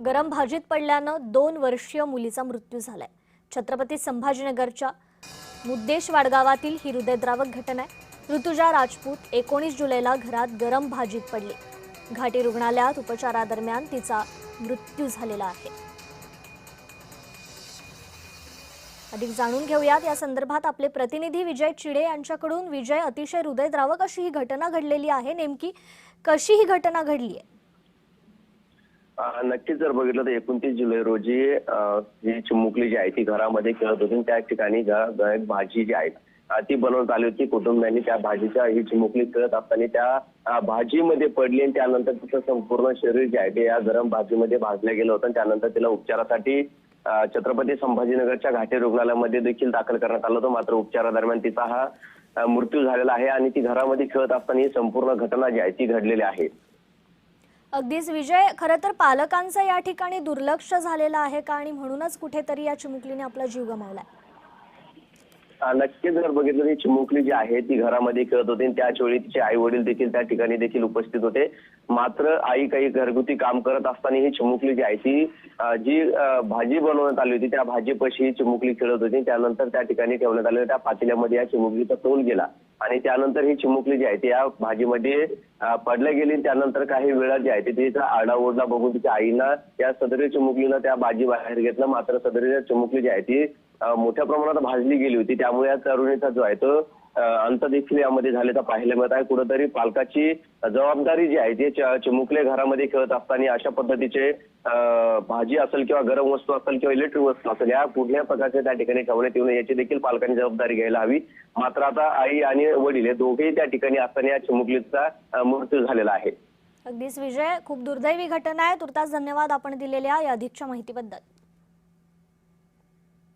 गरम भाजीत पडल्यानं 2 वर्षीय मुलीचा मृत्यू झालाय। छत्रपती संभाजीनगरच्या मुद्देशवाड गावातील ही हृदयद्रावक घटना आहे। ऋतुजा राजपूत 19 जुलैला घरात गरम भाजीत पडली। घाटी रुग्णालयात उपचारादरम्यान तिचा मृत्यू झालेला आहे। अधिक जाणून घेऊयात या संदर्भात आपले प्रतिनिधी विजय चिडे यांच्याकडून। विजय, अतिशय हृदयद्रावक अशी ही घटना घडलेली आहे, नेमकी कशी ही घटना घडली आहे? नक्कीच जर बघितलं तर 29 जुलै रोजी ही चिमुकली जी आहे ती घरामध्ये खेळत होती। त्या ठिकाणी एक भाजी जी आहे ती बनवण्यात आली होती। कुटुंबियांनी त्या भाजीच्या ही चिमुकली खेळत असताना त्या भाजीमध्ये पडली आणि त्यानंतर तिचं संपूर्ण शरीर जे आहे ते या गरम भाजीमध्ये भाजलं गेलं होतं। त्यानंतर तिला उपचारासाठी छत्रपती संभाजीनगरच्या घाटी रुग्णालयामध्ये देखील दाखल करण्यात आलं होतं। मात्र उपचारादरम्यान तिचा हा मृत्यू झालेला आहे आणि ती घरामध्ये खेळत असताना ही संपूर्ण घटना जी आहे ती घडलेली आहे। अगदीच विजय, खरं तर पालकांचं या ठिकाणी दुर्लक्ष झालेलं आहे का आणि म्हणूनच कुठेतरी या चिमुकलीने आपला जीव गमावलाय? नक्कीच जर बघितलं तर चिमुकली जी आहे ती घरामध्ये खेळत होती। त्याच वेळी तिचे आई वडील देखील त्या ठिकाणी देखील उपस्थित होते। मात्र आई काही घरगुती काम करत असताना ही चिमुकली जी आहे ती जी भाजी बनवण्यात आली होती त्या भाजीपाशी ही चिमुकली खेळत होती। त्यानंतर त्या ठिकाणी ठेवण्यात आलेल्या त्या पातेल्यामध्ये या चिमुकलीचा तोल गेला आणि त्यानंतर ही चिमुकली जी आहे ती या भाजीमध्ये पडल्या गेली। त्यानंतर काही वेळा जी आहे ती तिचा आरडाओरडा बघून तिच्या आईनं या सदरील चिमुकलीनं त्या भाजी बाहेर घेतलं। मात्र सदरील चिमुकली जी आहे ती मोठ्या प्रमाणात भाजली गेली होती। त्यामुळे या तरुणीचा जो आहे तो अंत देखील यामध्ये झाल्याचं पाहायला मिळत आहे। कुठेतरी पालकाची जबाबदारी जी आहे ती चिमुकले घरामध्ये खेळत असताना अशा पद्धतीचे भाजी असेल किंवा गरम वस्तू असेल किंवा इलेक्ट्रिक वस्तू असेल या कुठल्या प्रकारच्या त्या ठिकाणी ठेवण्यात येऊ नये याची देखील पालकांनी जबाबदारी घ्यायला हवी। मात्र आता आई आणि वडील हे दोघेही त्या ठिकाणी असताना या चिमुकलीचा मृत्यू झालेला आहे। अगदीच विजय, खूप दुर्दैवी घटना आहे। तुर्तास धन्यवाद आपण दिलेल्या या अधिकच्या माहितीबद्दल।